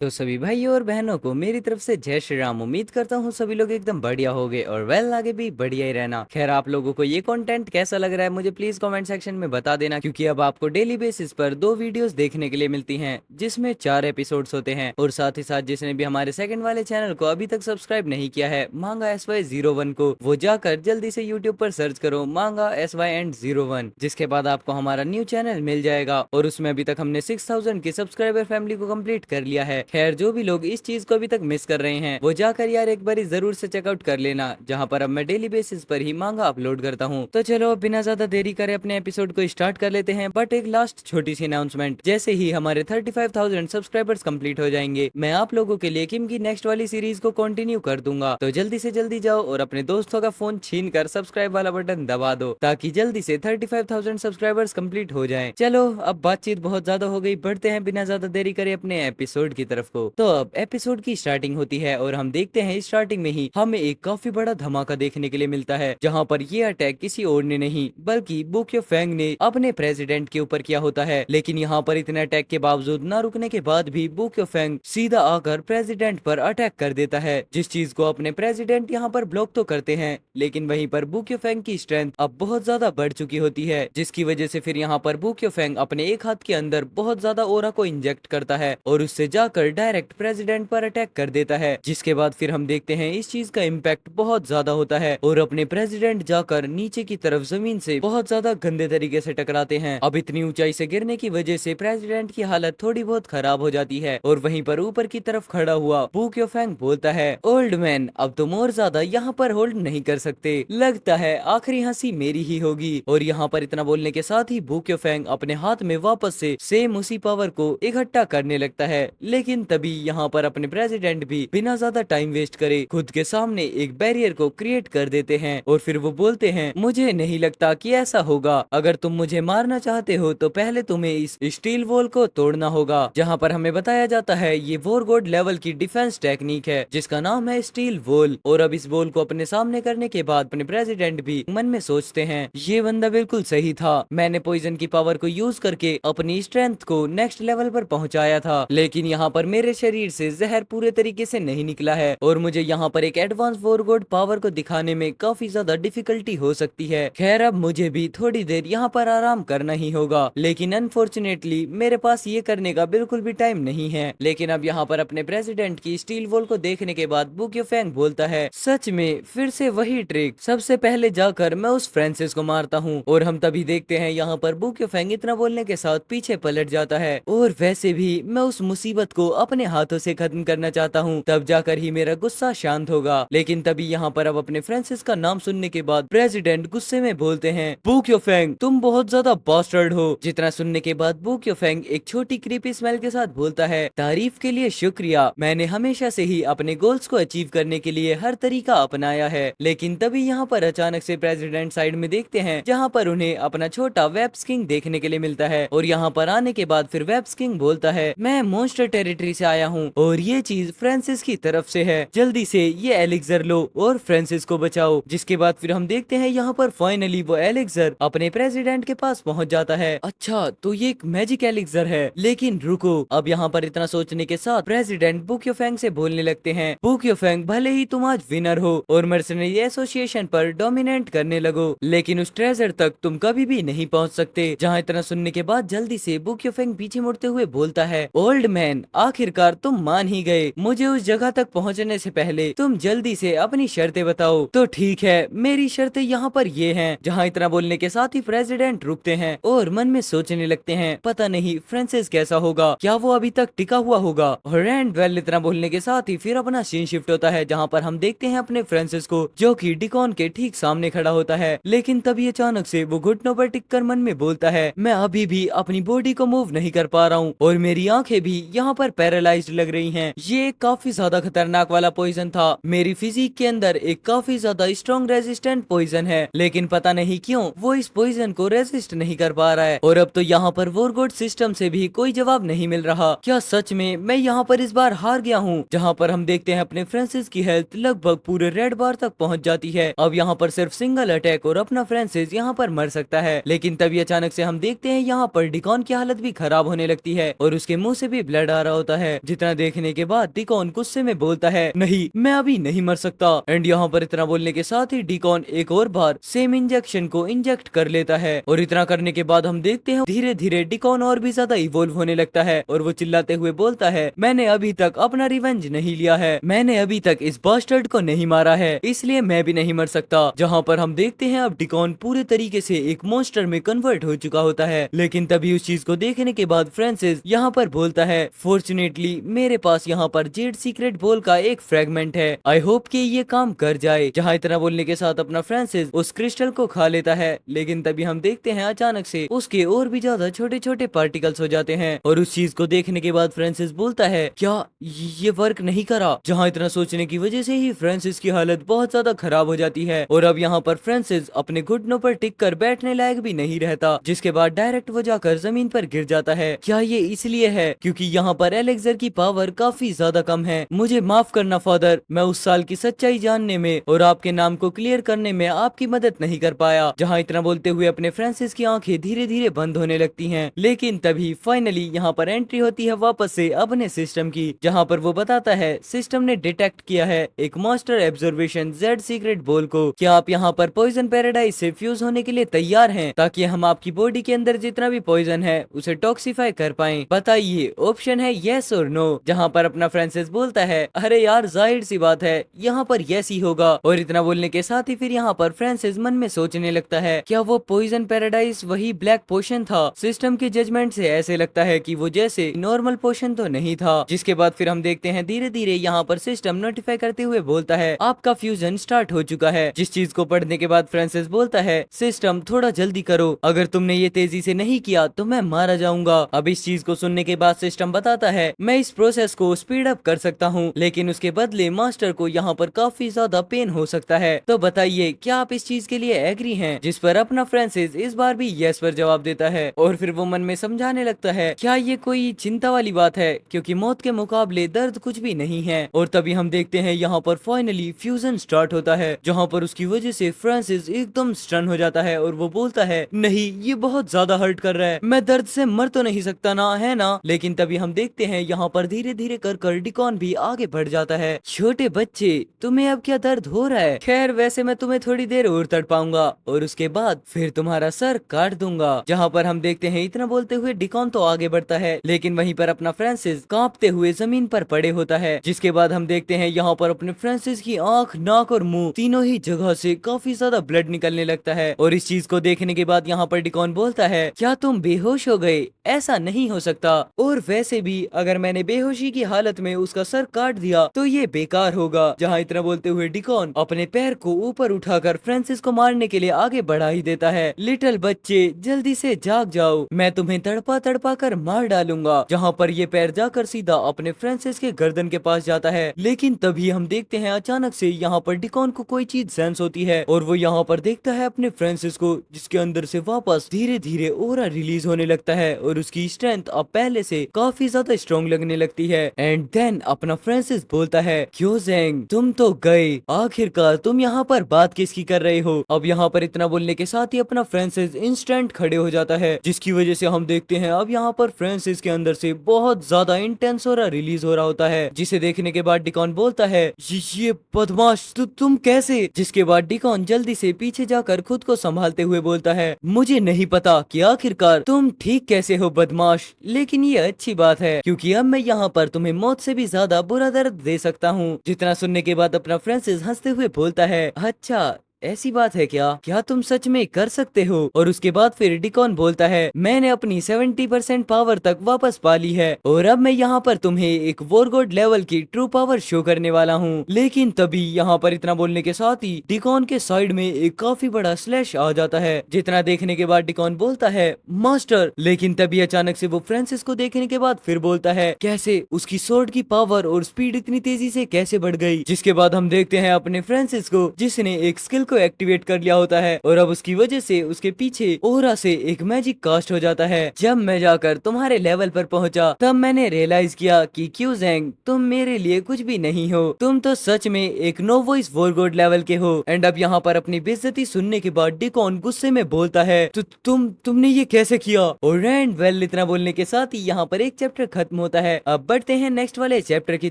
तो सभी भाइयों और बहनों को मेरी तरफ से जय श्री राम। उम्मीद करता हूँ सभी लोग एकदम बढ़िया होंगे और वेल आगे भी बढ़िया ही रहना। खैर, आप लोगों को ये कंटेंट कैसा लग रहा है मुझे प्लीज कमेंट सेक्शन में बता देना, क्योंकि अब आपको डेली बेसिस पर 2 वीडियोस देखने के लिए मिलती हैं जिसमें 4 एपिसोड्स होते हैं। और साथ ही साथ जिसने भी हमारे सेकंड वाले चैनल को अभी तक सब्सक्राइब नहीं किया है, मांगा SY01 को, वो जाकर जल्दी से यूट्यूब पर सर्च करो मांगा SY01, जिसके बाद आपको हमारा न्यू चैनल मिल जाएगा। और उसमें अभी तक हमने 6000 की सब्सक्राइबर फैमिली को कंप्लीट कर लिया है। खैर, जो भी लोग इस चीज को अभी तक मिस कर रहे हैं वो जाकर यार एक बारी जरूर से चेकआउट कर लेना, जहां पर अब मैं डेली बेसिस पर ही मांगा अपलोड करता हूं। तो चलो बिना ज्यादा देरी करे अपने एपिसोड को स्टार्ट कर लेते हैं। बट एक लास्ट छोटी सी अनाउंसमेंट, जैसे ही हमारे 35,000 सब्सक्राइबर्स कंप्लीट हो जाएंगे, मैं आप लोगों के लिए किम की नेक्स्ट वाली सीरीज को कंटिन्यू कर दूंगा। तो जल्दी से जल्दी जाओ और अपने दोस्तों का फोन छीन कर सब्सक्राइब वाला बटन दबा दो, ताकि जल्दी से 35,000 सब्सक्राइबर्स कंप्लीट हो जाएं। चलो अब बातचीत बहुत ज्यादा हो गई, बढ़ते हैं बिना ज्यादा देरी करे अपने एपिसोड की तरफ को। तो अब एपिसोड की स्टार्टिंग होती है और हम देखते हैं स्टार्टिंग में ही हमें एक काफी बड़ा धमाका देखने के लिए मिलता है, जहां पर ये अटैक किसी और ने नहीं बल्कि बुक्यो फेंग ने अपने प्रेसिडेंट के ऊपर किया होता है। लेकिन यहाँ पर इतने अटैक के बावजूद न रुकने के बाद भी बुक्यो फेंग सीधा आकर प्रेसिडेंट पर अटैक कर देता है, जिस चीज को अपने प्रेसिडेंट यहाँ पर ब्लॉक तो करते हैं, लेकिन वहीं पर बुक्यो फेंग की स्ट्रेंथ अब बहुत ज्यादा बढ़ चुकी होती है, जिसकी वजह से फिर यहाँ पर बुक्यो फेंग अपने एक हाथ के अंदर बहुत ज्यादा ओरा को इंजेक्ट करता है और उससे जाकर डायरेक्ट प्रेसिडेंट पर अटैक कर देता है। जिसके बाद फिर हम देखते हैं इस चीज का इम्पैक्ट बहुत ज्यादा होता है और अपने प्रेसिडेंट जाकर नीचे की तरफ जमीन से बहुत ज्यादा गंदे तरीके से टकराते हैं। अब इतनी ऊंचाई से गिरने की वजह से प्रेसिडेंट की हालत थोड़ी बहुत खराब हो जाती है और वहीं पर ऊपर की तरफ खड़ा हुआ बुक्यो फेंग बोलता है, ओल्ड मैन अब तुम और ज्यादा यहाँ पर होल्ड नहीं कर सकते, लगता है आखिरी हंसी मेरी ही होगी। और यहाँ पर इतना बोलने के साथ ही बुक्यो फेंग अपने हाथ में वापस से सेम उसी पावर को इकट्ठा करने लगता है। लेकिन तभी यहाँ पर अपने प्रेसिडेंट भी बिना ज्यादा टाइम वेस्ट करे खुद के सामने एक बैरियर को क्रिएट कर देते हैं और फिर वो बोलते हैं, मुझे नहीं लगता कि ऐसा होगा, अगर तुम मुझे मारना चाहते हो तो पहले तुम्हें इस स्टील वॉल को तोड़ना होगा। जहाँ पर हमें बताया जाता है ये वॉर गॉड लेवल की डिफेंस टेक्निक है जिसका नाम है स्टील वॉल। और अब इस वॉल को अपने सामने करने के बाद अपने प्रेसिडेंट भी मन में सोचते हैं, ये बंदा बिल्कुल सही था, मैंने पॉइजन की पावर को यूज करके अपनी स्ट्रेंथ को नेक्स्ट लेवल पर पहुंचाया था, लेकिन यहाँ पर मेरे शरीर से जहर पूरे तरीके से नहीं निकला है और मुझे यहाँ पर एक एडवांस वॉर गॉड पावर को दिखाने में काफी ज्यादा डिफिकल्टी हो सकती है। खैर, अब मुझे भी थोड़ी देर यहाँ पर आराम करना ही होगा, लेकिन अनफॉर्चुनेटली मेरे पास ये करने का बिल्कुल भी टाइम नहीं है। लेकिन अब यहाँ पर अपने प्रेसिडेंट की स्टील वॉल को देखने के बाद बुक्यो फेंग बोलता है, सच में फिर से वही ट्रिक, सबसे पहले जाकर मैं उस फ्रांसिस को मारता हूँ। और हम तभी देखते हैं यहाँ पर बुक्यो फेंग इतना बोलने के साथ पीछे पलट जाता है और वैसे भी मैं उस मुसीबत को अपने हाथों से खत्म करना चाहता हूँ, तब जाकर ही मेरा गुस्सा शांत होगा। लेकिन तभी यहाँ पर अब अपने फ्रांसिस का नाम सुनने के बाद प्रेसिडेंट गुस्से में बोलते हैं, बुक्यो फेंग तुम बहुत ज्यादा बास्टर्ड हो। जितना सुनने के बाद बुक्यो फेंग एक छोटी क्रीपी स्मेल के साथ बोलता है, तारीफ के लिए शुक्रिया, मैंने हमेशा से ही अपने गोल्स को अचीव करने के लिए हर तरीका अपनाया है। लेकिन तभी यहाँ पर अचानक से प्रेसिडेंट साइड में देखते हैं जहाँ पर उन्हें अपना छोटा वेब्स किंग देखने के लिए मिलता है और यहाँ पर आने के बाद फिर वेब्स किंग बोलता है, मैं मॉन्स्टर टेरिटरी से आया हूँ और ये चीज फ्रांसिस की तरफ से है, जल्दी से ये एलिक्सर लो और फ्रांसिस को बचाओ। जिसके बाद फिर हम देखते हैं यहाँ पर फाइनली वो एलिक्सर अपने प्रेसिडेंट के पास पहुंच जाता है। अच्छा, तो ये एक मैजिक एलिक्सर है, लेकिन रुको, अब यहाँ पर इतना सोचने के साथ प्रेसिडेंट बुक्यो फेंग से बोलने लगते हैं, बुक्यो फेंग भले ही तुम आज विनर हो और मर्सनरी एसोसिएशन पर डोमिनेट करने लगो, लेकिन उस ट्रेजर तक तुम कभी भी नहीं पहुँच सकते। जहाँ इतना सुनने के बाद जल्दी से बुक्यो फेंग पीछे मुड़ते हुए बोलता है, ओल्ड मैन आखिरकार तुम मान ही गए, मुझे उस जगह तक पहुंचने से पहले तुम जल्दी से अपनी शर्तें बताओ। तो ठीक है, मेरी शर्तें यहाँ पर ये हैं। जहाँ इतना बोलने के साथ ही प्रेसिडेंट रुकते हैं और मन में सोचने लगते हैं, पता नहीं फ्रांसिस कैसा होगा, क्या वो अभी तक टिका हुआ होगा। और एंड वेल इतना बोलने के साथ ही फिर अपना सीन शिफ्ट होता है जहाँ पर हम देखते हैं अपने फ्रांसिस को, जो कि डिकॉन के ठीक सामने खड़ा होता है। लेकिन तभी अचानक से वो घुटनों पर टिककर मन में बोलता है, मैं अभी भी अपनी बॉडी को मूव नहीं कर पा रहा हूँ और मेरी आंखें भी यहाँ पर पैरालाइज्ड लग रही हैं। ये काफी ज्यादा खतरनाक वाला पॉइजन था, मेरी फिजिक के अंदर एक काफी ज्यादा स्ट्रॉन्ग रेजिस्टेंट पॉइजन है, लेकिन पता नहीं क्यों वो इस पॉइजन को रेजिस्ट नहीं कर पा रहा है। और अब तो यहाँ पर वॉर गॉड सिस्टम से भी कोई जवाब नहीं मिल रहा, क्या सच में मैं यहाँ पर इस बार हार गया हूँ। जहाँ पर हम देखते हैं अपने फ्रांसिस की हेल्थ लगभग पूरे रेड बार तक पहुंच जाती है, अब यहाँ पर सिर्फ सिंगल अटैक और अपना फ्रांसिस यहाँ पर मर सकता है। लेकिन तभी अचानक से हम देखते हैं यहाँ पर डिकॉन की हालत भी खराब होने लगती है और उसके मुंह से भी ब्लड आ रहा होता जाता है। जितना देखने के बाद डिकॉन गुस्से में बोलता है, नहीं मैं अभी नहीं मर सकता। एंड यहाँ पर इतना बोलने के साथ ही डिकॉन एक और बार सेम इंजेक्शन को इंजेक्ट कर लेता है और इतना करने के बाद हम देखते हैं धीरे धीरे डिकॉन और भी ज्यादा इवोल्व होने लगता है और वो चिल्लाते हुए बोलता है, मैंने अभी तक अपना रिवेंज नहीं लिया है, मैंने अभी तक इस बास्टर्ड को नहीं मारा है, इसलिए मैं भी नहीं मर सकता। जहाँ पर हम देखते हैं अब डिकॉन पूरे तरीके से एक मॉन्स्टर में कन्वर्ट हो चुका होता है। लेकिन तभी उस चीज को देखने के बाद फ्रांसिस यहाँ पर बोलता है, फॉर्चुनेटली मेरे पास यहाँ पर जेड सीक्रेट बॉल का एक फ्रेगमेंट है, आई होप कि ये काम कर जाए। जहाँ इतना बोलने के साथ अपना फ्रांसिस उस क्रिस्टल को खा लेता है। लेकिन तभी हम देखते हैं अचानक से उसके और भी ज्यादा छोटे छोटे पार्टिकल्स हो जाते हैं और उस चीज को देखने के बाद फ्रांसिस बोलता है, क्या ये वर्क नहीं करा? जहाँ इतना सोचने की वजह से ही फ्रांसिस की हालत बहुत ज्यादा खराब हो जाती है और अब यहाँ पर फ्रांसिस अपने घुटनों पर टिक कर बैठने लायक भी नहीं रहता, जिसके बाद डायरेक्ट वो जाकर जमीन पर गिर जाता है। क्या ये इसलिए है क्योंकि यहाँ पर एलेक्सर की पावर काफी ज्यादा कम है? मुझे माफ करना फादर, मैं उस साल की सच्चाई जानने में और आपके नाम को क्लियर करने में आपकी मदद नहीं कर पाया। जहाँ इतना बोलते हुए अपने फ्रांसिस की आंखें धीरे धीरे बंद होने लगती हैं। लेकिन तभी फाइनली यहाँ पर एंट्री होती है वापस से अपने सिस्टम की, जहाँ पर वो बताता है सिस्टम ने डिटेक्ट किया है एक master observation Z secret ball को। क्या आप यहाँ पर पॉइजन पैराडाइज से फ्यूज होने के लिए तैयार हैं ताकि हम आपकी बॉडी के अंदर जितना भी पॉइजन है उसे टॉक्सिफाई कर पाएं? बताइए, ऑप्शन है येस और नो। जहाँ पर अपना फ्रांसिस बोलता है, अरे यार जाहिर सी बात है यहाँ पर येस ही होगा। और इतना बोलने के साथ ही फिर यहाँ पर फ्रांसिस मन में सोचने लगता है, क्या वो पॉइजन पैराडाइज वही ब्लैक पोशन था? सिस्टम के जजमेंट से ऐसे लगता है कि वो जैसे नॉर्मल पोशन तो नहीं था। जिसके बाद फिर हम देखते हैं धीरे धीरे यहाँ पर सिस्टम नोटिफाई करते हुए बोलता है, आपका फ्यूजन स्टार्ट हो चुका है। जिस चीज को पढ़ने के बाद फ्रांसिस बोलता है, सिस्टम थोड़ा जल्दी करो, अगर तुमने ये तेजी से नहीं किया तो मैं मारा जाऊंगा। अब इस चीज को सुनने के बाद सिस्टम बताता है, मैं इस प्रोसेस को स्पीड अप कर सकता हूँ, लेकिन उसके बदले मास्टर को यहाँ पर काफी ज्यादा पेन हो सकता है। तो बताइए, क्या आप इस चीज के लिए एग्री हैं? जिस पर अपना फ्रांसिस इस बार भी यस पर जवाब देता है और फिर वो मन में समझाने लगता है, क्या ये कोई चिंता वाली बात है, क्योंकि मौत के मुकाबले दर्द कुछ भी नहीं है। और तभी हम देखते हैं यहाँ पर फाइनली फ्यूजन स्टार्ट होता है, जहाँ पर उसकी वजह से फ्रांसिस एकदम स्टन हो जाता है और वो बोलता है, नहीं ये बहुत ज्यादा हर्ट कर रहा है, मैं दर्द से मर तो नहीं सकता ना, है ना? लेकिन तभी हम देखते हैं यहाँ पर धीरे धीरे कर डिकॉन भी आगे बढ़ जाता है। छोटे बच्चे, तुम्हें अब क्या दर्द हो रहा है? खैर वैसे मैं तुम्हें थोड़ी देर और तड़पाऊंगा और उसके बाद फिर तुम्हारा सर काट दूंगा। जहाँ पर हम देखते हैं इतना बोलते हुए डिकॉन तो आगे बढ़ता है, लेकिन वहीं पर अपना फ्रांसिस कांपते हुए जमीन पर पड़े होता है। जिसके बाद हम देखते हैं यहाँ पर अपने फ्रांसिस की आंख, नाक और मुंह तीनों ही जगह से काफी ज्यादा ब्लड निकलने लगता है। और इस चीज को देखने के बाद यहाँ पर डिकॉन बोलता है, क्या तुम बेहोश हो गए? ऐसा नहीं हो सकता, और वैसे भी अगर मैंने बेहोशी की हालत में उसका सर काट दिया तो ये बेकार होगा। जहाँ इतना बोलते हुए डिकॉन अपने पैर को ऊपर उठाकर फ्रांसिस को मारने के लिए आगे बढ़ा ही देता है। लिटिल बच्चे जल्दी से जाग जाओ, मैं तुम्हें तड़पा तड़पा कर मार डालूंगा। जहाँ पर ये पैर जाकर सीधा अपने फ्रांसिस के गर्दन के पास जाता है। लेकिन तभी हम देखते हैं अचानक से यहाँ पर डिकॉन को कोई चीज सेंस होती है और वो यहाँ पर देखता है अपने फ्रांसिस को, जिसके अंदर से वापस धीरे धीरे ओरा रिलीज होने लगता है और उसकी स्ट्रेंथ अब पहले से काफी ज्यादा स्ट्रॉन्ग लगने लगती है। एंड देन अपना फ्रांसिस बोलता है, क्यों ज़ेंग तुम तो गए, आखिरकार तुम यहाँ पर बात किसकी कर रहे हो? अब यहाँ पर इतना बोलने के साथ ही अपना फ्रांसिस इंस्टेंट खड़े हो जाता है, जिसकी वजह से हम देखते हैं अब यहाँ पर फ्रांसिस के अंदर से बहुत ज्यादा इंटेंस ओरा रिलीज हो रहा होता है। जिसे देखने के बाद डिकॉन बोलता है, ये बदमाश तुम कैसे? जिसके बाद डिकॉन जल्दी से पीछे जाकर खुद को संभालते हुए बोलता है, मुझे नहीं पता कि आखिरकार तुम ठीक कैसे हो बदमाश, लेकिन ये अच्छी बात है क्योंकि अब मैं यहाँ पर तुम्हें मौत से भी ज्यादा बुरा दर्द दे सकता हूँ। जितना सुनने के बाद अपना फ्रांसिस हंसते हुए बोलता है, अच्छा ऐसी बात है क्या तुम सच में कर सकते हो? और उसके बाद फिर डिकॉन बोलता है, मैंने अपनी 70% पावर तक वापस पा ली है और अब मैं यहाँ पर तुम्हें एक वॉरगॉड लेवल की ट्रू पावर शो करने वाला हूँ। लेकिन तभी यहाँ पर इतना बोलने के साथ ही डिकॉन के साइड में एक काफी बड़ा स्लैश आ जाता है। जितना देखने के बाद डिकॉन बोलता है, मास्टर। लेकिन तभी अचानक से वो फ्रांसिस को देखने के बाद फिर बोलता है, कैसे? उसकी स्वॉर्ड की पावर और स्पीड इतनी तेजी से कैसे बढ़ गई? जिसके बाद हम देखते हैं अपने फ्रांसिस को, जिसने एक स्किल को एक्टिवेट कर लिया होता है और अब उसकी वजह से उसके पीछे ओरा से एक मैजिक कास्ट हो जाता है। जब मैं जाकर तुम्हारे लेवल पर पहुंचा तब मैंने रियलाइज किया कि क्यू ज़ैंग तुम मेरे लिए कुछ भी नहीं हो, तुम तो सच में एक नो वॉइस वॉरगॉड लेवल के हो। एंड अब यहाँ पर अपनी बेइज्जती सुनने के बाद डिकॉन गुस्से में बोलता है तो तुमने ये कैसे किया। और रैंड वेल इतना बोलने के साथ ही यहाँ पर एक चैप्टर खत्म होता है। अब बढ़ते हैं नेक्स्ट वाले चैप्टर की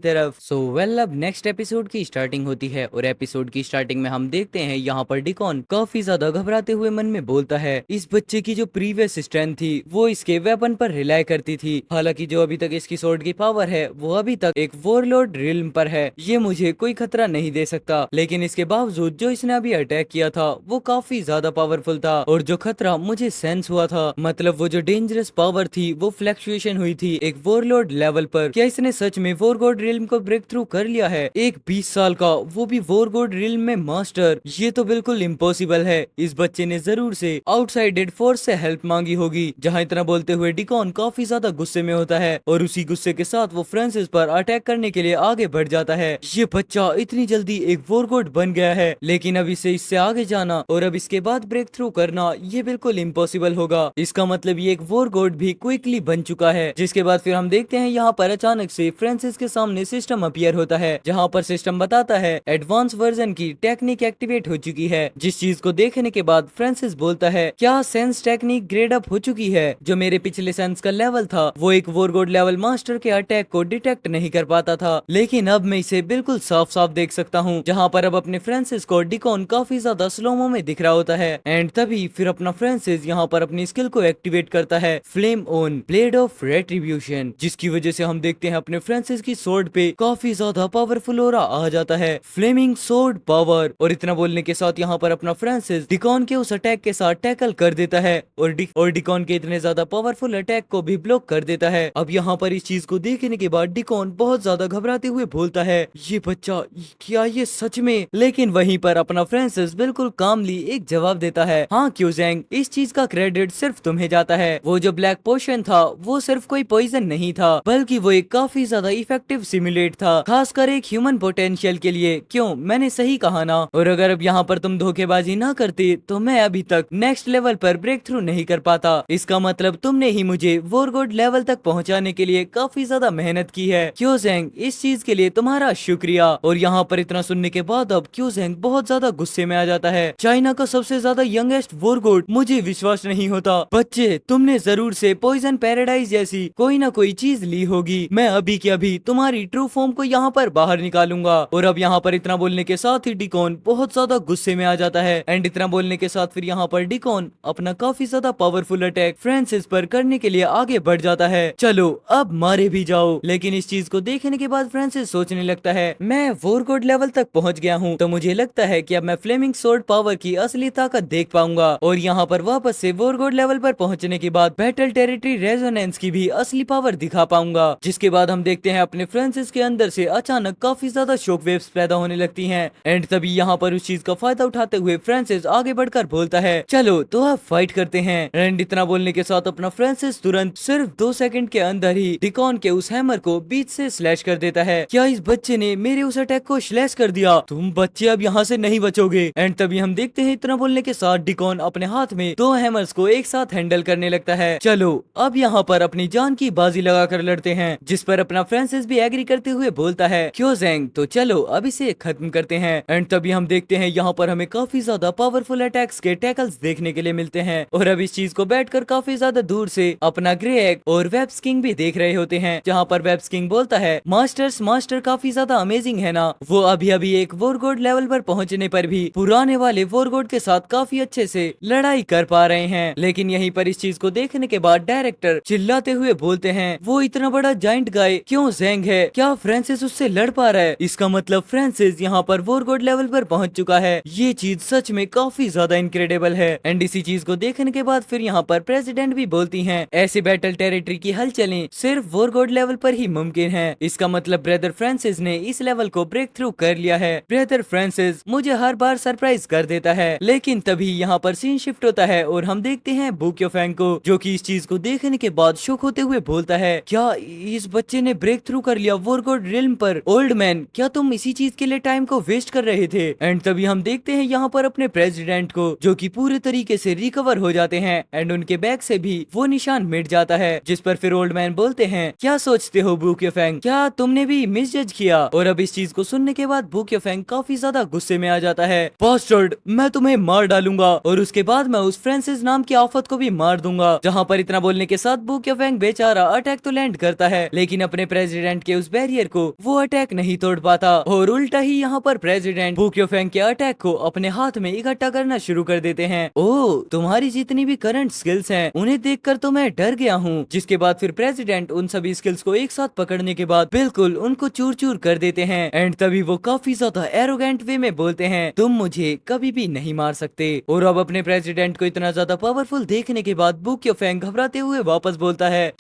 तरफ। सो वेल अब नेक्स्ट एपिसोड की स्टार्टिंग होती है और एपिसोड की स्टार्टिंग में हम देखते हैं यहाँ पर डिकॉन काफी ज्यादा घबराते हुए मन में बोलता है इस बच्चे की जो प्रीवियस स्ट्रेंथ थी वो इसके वेपन पर रिलाई करती थी, हालांकि जो अभी तक इसकी स्वॉर्ड की पावर है वो अभी तक एक वॉरलॉर्ड रिल्म पर है, ये मुझे कोई खतरा नहीं दे सकता। लेकिन इसके बावजूद जो इसने अभी अटैक किया था वो काफी ज्यादा पावरफुल था और जो खतरा मुझे सेंस हुआ था, मतलब वो जो डेंजरस पावर थी वो फ्लक्चुएशन हुई थी एक वॉरलॉर्ड लेवल पर। क्या इसने सच में वॉरगॉड रिल्म को ब्रेक थ्रू कर लिया है? एक 20 साल का, वो भी वॉरगॉड रिल्म में मास्टर, ये तो बिल्कुल इम्पॉसिबल है। इस बच्चे ने जरूर से आउटसाइडेड फोर्स से हेल्प मांगी होगी। जहां इतना बोलते हुए डिकॉन काफी ज्यादा गुस्से में होता है और उसी गुस्से के साथ वो फ्रांसिस पर अटैक करने के लिए आगे बढ़ जाता है। ये बच्चा इतनी जल्दी एक वॉरगॉड बन गया है, लेकिन अब इसे इससे आगे जाना और अब इसके बाद ब्रेक थ्रू करना ये बिल्कुल इम्पॉसिबल होगा। इसका मतलब ये एक वॉरगॉड भी क्विकली बन चुका है। जिसके बाद फिर हम देखते हैं यहाँ पर अचानक से फ्रांसिस के सामने सिस्टम अपीयर होता है, जहाँ पर सिस्टम बताता है एडवांस वर्जन की टेक्निक एक्टिवेट हो चुकी है। जिस चीज को देखने के बाद फ्रांसिस बोलता है क्या सेंस टेक्निक ग्रेड अप हो चुकी है? जो मेरे पिछले सेंस का लेवल था वो एक वॉरगॉड लेवल मास्टर के अटैक को डिटेक्ट नहीं कर पाता था, लेकिन अब मैं इसे बिल्कुल साफ साफ देख सकता हूँ। जहाँ पर अब अपने फ्रांसिस को डिकॉन काफी ज्यादा स्लोमो में दिख रहा होता है। एंड तभी फिर अपना फ्रांसिस यहाँ पर अपनी स्किल को एक्टिवेट करता है, flame on blade of retribution, जिसकी वजह से हम देखते हैं अपने फ्रांसिस की स्वॉर्ड पे काफी ज्यादा पावरफुल ऑरा आ जाता है, फ्लेमिंग स्वॉर्ड पावर। और इतना बोलने के साथ यहाँ पर अपना फ्रांसिस डिकॉन के उस अटैक के साथ टैकल कर देता है और डिकॉन के इतने ज्यादा पावरफुल अटैक को भी ब्लॉक कर देता है। अब यहाँ पर इस चीज को देखने के बाद डिकॉन बहुत ज्यादा घबराते हुए बोलता है ये बच्चा, क्या ये सच में? लेकिन वहीं पर अपना फ्रांसिस बिल्कुल कामली एक जवाब देता है, हाँ क्यू ज़ैंग, इस चीज का क्रेडिट सिर्फ तुम्हें जाता है। वो जो ब्लैक पोशन था वो सिर्फ कोई पॉइजन नहीं था, बल्कि वो एक काफी ज्यादा इफेक्टिव सिमुलेट था, खासकर एक ह्यूमन पोटेंशियल के लिए। क्यों, मैंने सही कहा ना? और अगर अब यहाँ पर तुम धोखेबाजी ना करते तो मैं अभी तक नेक्स्ट लेवल पर ब्रेक थ्रू नहीं कर पाता। इसका मतलब तुमने ही मुझे वॉरगॉड लेवल तक पहुँचाने के लिए काफी ज्यादा मेहनत की है। क्यू ज़ैंग, इस चीज के लिए तुम्हारा शुक्रिया। और यहाँ पर इतना सुनने के बाद अब क्यू ज़ैंग बहुत ज्यादा गुस्से में आ जाता है। चाइना का सबसे ज्यादा यंगेस्ट वॉरगॉड, मुझे विश्वास नहीं होता। बच्चे, तुमने जरूर से पॉइजन पैराडाइज जैसी कोई ना कोई चीज ली होगी। मैं अभी के अभी तुम्हारी ट्रू फॉर्म को यहाँ पर बाहर निकालूंगा। और अब यहाँ पर इतना बोलने के साथ ही डिकॉन बहुत ज्यादा गुस्से में आ जाता है। एंड इतना बोलने के साथ फिर यहाँ पर डिकॉन अपना काफी ज्यादा पावरफुल अटैक फ्रांसिस पर करने के लिए आगे बढ़ जाता है। चलो अब मारे भी जाओ। लेकिन इस चीज को देखने के बाद फ्रांसिस सोचने लगता है मैं वॉरगॉड लेवल तक पहुंच गया हूँ, तो मुझे लगता है कि अब मैं फ्लेमिंग स्वॉर्ड पावर की असली ताकत देख पाऊंगा। और यहाँ पर वापस से वॉरगॉड लेवल पर पहुंचने के बाद बैटल टेरिटरी रेजोनेंस की भी असली पावर दिखा पाऊंगा। जिसके बाद हम देखते हैं अपने फ्रांसिस के अंदर से अचानक काफी ज्यादा शॉक वेव्स पैदा होने लगती हैं। एंड तभी यहाँ पर उस चीज का फायदा उठाते हुए फ्रांसिस आगे बढ़कर बोलता है चलो तो अब फाइट करते हैं। एंड इतना बोलने के साथ अपना फ्रांसिस तुरंत सिर्फ 2 सेकंड के अंदर ही डिकॉन के उस हैमर को बीच से स्लैश कर देता है। क्या इस बच्चे ने मेरे उस अटैक को स्लैश कर दिया? तुम बच्चे अब यहाँ से नहीं बचोगे। एंड तभी हम देखते हैं इतना बोलने के साथ डिकॉन अपने हाथ में 2 हैमर्स को एक साथ हैंडल करने लगता है। चलो अब यहाँ पर अपनी जान की बाजी लगा कर लड़ते हैं। जिस पर अपना फ्रांसिस भी एग्री करते हुए बोलता है क्यों ज़ैंग, तो चलो अब इसे खत्म करते हैं। एंड तभी हम देखते हैं यहाँ पर हमें काफी ज्यादा पावरफुल अटैक्स के टैकल्स देखने के लिए मिलते हैं। और अब इस चीज को बैठकर काफी ज्यादा दूर से अपना ग्रे एग और वेब्स किंग भी देख रहे होते हैं। जहाँ पर वेब्स किंग बोलता है मास्टर काफी ज्यादा अमेजिंग है ना? वो अभी अभी एक वॉरगॉड लेवल पर पहुंचने पर भी पुराने वाले वॉरगॉड के साथ काफी अच्छे से लड़ाई कर पा रहे हैं। लेकिन यहीं पर इस चीज को देखने के बाद डायरेक्टर चिल्लाते हुए बोलते हैं वो इतना बड़ा जाइंट गाय क्यों ज़ैंग है? क्या फ्रांसिस उससे लड़ पा रहा है? इसका मतलब फ्रांसिस यहाँ पर वॉरगॉड लेवल पर पहुंच चुका है। ये चीज सच में काफी ज्यादा इनक्रेडिबल है। एंड इसी चीज को देखने के बाद फिर यहाँ पर प्रेसिडेंट भी बोलती हैं ऐसे बैटल टेरिटरी की हलचलें सिर्फ वॉरगॉड लेवल पर ही मुमकिन है। इसका मतलब ब्रदर फ्रांसिस ने इस लेवल को ब्रेक थ्रू कर लिया है। ब्रदर फ्रांसिस मुझे हर बार सरप्राइज कर देता है। लेकिन तभी यहाँ पर सीन शिफ्ट होता है और हम देखते हैं बुक्योफैंग को, जो कि इस चीज को देखने के बाद शॉक होते हुए बोलता है क्या इस बच्चे ने ब्रेक थ्रू कर लिया वॉरगॉड रिल्म पर? ओल्ड मैन, क्या तुम इसी चीज के लिए टाइम को वेस्ट कर रहे थे? एंड तभी हम देखते हैं यहाँ पर अपने प्रेसिडेंट को, जो कि पूरे तरीके से रिकवर हो जाते हैं एंड उनके बैग से भी वो निशान मिट जाता है। जिस पर फिर ओल्ड मैन बोलते हैं, क्या सोचते हो बुक्योफेंग, क्या तुमने भी मिसजज किया? और अब इस चीज को सुनने के बाद बुक्योफेंग काफी ज्यादा गुस्से में आ जाता है। बास्टर्ड, मैं तुम्हें मार डालूंगा और उसके बाद मैं उस फ्रांसिस नाम की आफत को भी मार दूंगा। जहाँ पर इतना बोलने के साथ बुक्योफेंग बेचारा अटैक तो लैंड करता है, लेकिन अपने प्रेसिडेंट के उस बैरियर को वो अटैक नहीं तोड़ पाता और उल्टा ही यहाँ पर प्रेसिडेंट बुक्योफेंग के अटैक को अपने हाथ में इकट्ठा करना शुरू कर देते हैं। ओह, तुम्हारी जितनी भी करंट स्किल्स हैं उन्हें देखकर तो मैं डर गया हूँ। जिसके बाद फिर प्रेसिडेंट उन सभी स्किल्स को एक साथ पकड़ने के बाद बिल्कुल उनको चूर चूर कर देते हैं एंड तभी वो काफी ज्यादा एरोगेंट वे में बोलते हैं, तुम मुझे कभी भी नहीं मार सकते। और अब अपने प्रेसिडेंट को इतना ज्यादा पावरफुल देखने के बाद बुक्योफेंग घबराते हुए वापस बोलता है,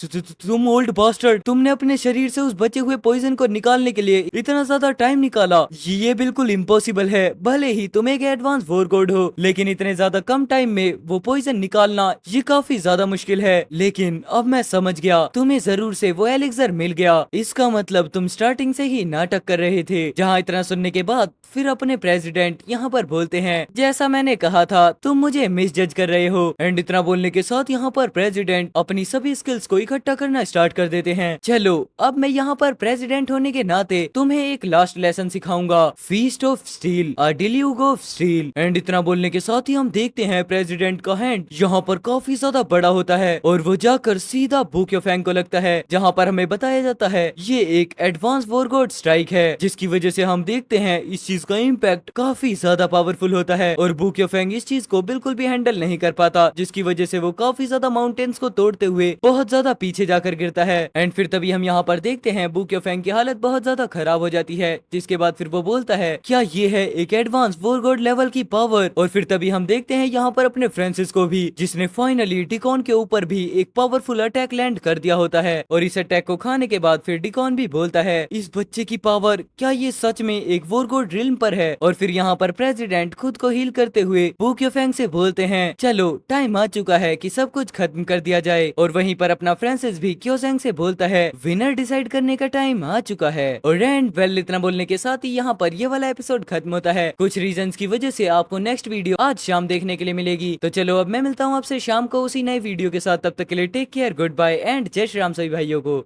तुम ओल्ड बास्टर्ड, तुमने अपने शरीर से उस बचे हुए पॉइजन को निकालने के लिए इतना ज्यादा टाइम निकाला, ये बिल्कुल इम्पॉसिबल है। भले ही तुम एक एडवांस वॉरगॉड हो, लेकिन इतने ज्यादा कम टाइम में वो पॉइजन निकालना ये काफी ज्यादा मुश्किल है। लेकिन अब मैं समझ गया, तुम्हें जरूर से वो एलिक्सर मिल गया, इसका मतलब तुम स्टार्टिंग से ही नाटक कर रहे थे। जहाँ इतना सुनने के बाद फिर अपने प्रेसिडेंट यहाँ पर बोलते हैं, जैसा मैंने कहा था तुम मुझे मिसजज कर रहे हो। एंड इतना बोलने के साथ यहाँ पर प्रेसिडेंट अपनी सभी स्किल्स को इकट्ठा करना स्टार्ट कर देते हैं। चलो, अब मैं यहाँ पर प्रेसिडेंट होने के नाते तुम्हें एक लास्ट लेसन सिखाऊंगा, feast of steel, a deluge of steel. And इतना बोलने के साथ ही हम देखते हैं प्रेसिडेंट का हैंड यहाँ पर काफी ज्यादा बड़ा होता है और वो जाकर सीधा बुक्योफेंग को लगता है। जहाँ पर हमें बताया जाता है ये एक एडवांस वॉरगॉड स्ट्राइक है, जिसकी वजह से हम देखते हैं इस चीज का इम्पैक्ट काफी ज्यादा पावरफुल होता है और बुक्योफेंग इस चीज को बिल्कुल भी हैंडल नहीं कर पाता, जिसकी वजह से वो काफी ज्यादा माउंटेन्स को तोड़ते हुए बहुत ज्यादा पीछे जाकर गिरता है। एंड फिर तभी हम यहाँ पर देखते हैं बुक्योफेंग की हालत बहुत ज्यादा खराब हो जाती है, जिसके बाद फिर वो बोलता है, क्या ये है एक एडवांस वॉरगॉड लेवल की पावर? और फिर तभी हम देखते हैं यहाँ पर अपने फ्रांसिस को भी, जिसने फाइनली डिकॉन के ऊपर भी एक पावरफुल अटैक लैंड कर दिया होता है। और इस अटैक को खाने के बाद फिर डिकॉन भी बोलता है, इस बच्चे की पावर, क्या ये सच में एक वॉरगॉड रिल्म पर है? और फिर यहाँ पर प्रेसिडेंट खुद को हील करते हुए बुक्योफेंग से बोलते हैं, चलो टाइम आ चुका है कि सब कुछ खत्म कर दिया जाए। और वहीं पर अपना फ्रांसिस भी क्योसेंग से बोलता है, विनर डिसाइड करने का टाइम आ चुका है। और एंड वेल, इतना बोलने के साथ ही यहाँ पर ये वाला एपिसोड खत्म होता है। कुछ रीजंस की वजह से आपको नेक्स्ट वीडियो आज शाम देखने के लिए मिलेगी। तो चलो अब मैं मिलता हूँ आपसे शाम को उसी नए वीडियो के साथ, तब तक के लिए take care, good bye and जय श्री राम सभी भाइयों को।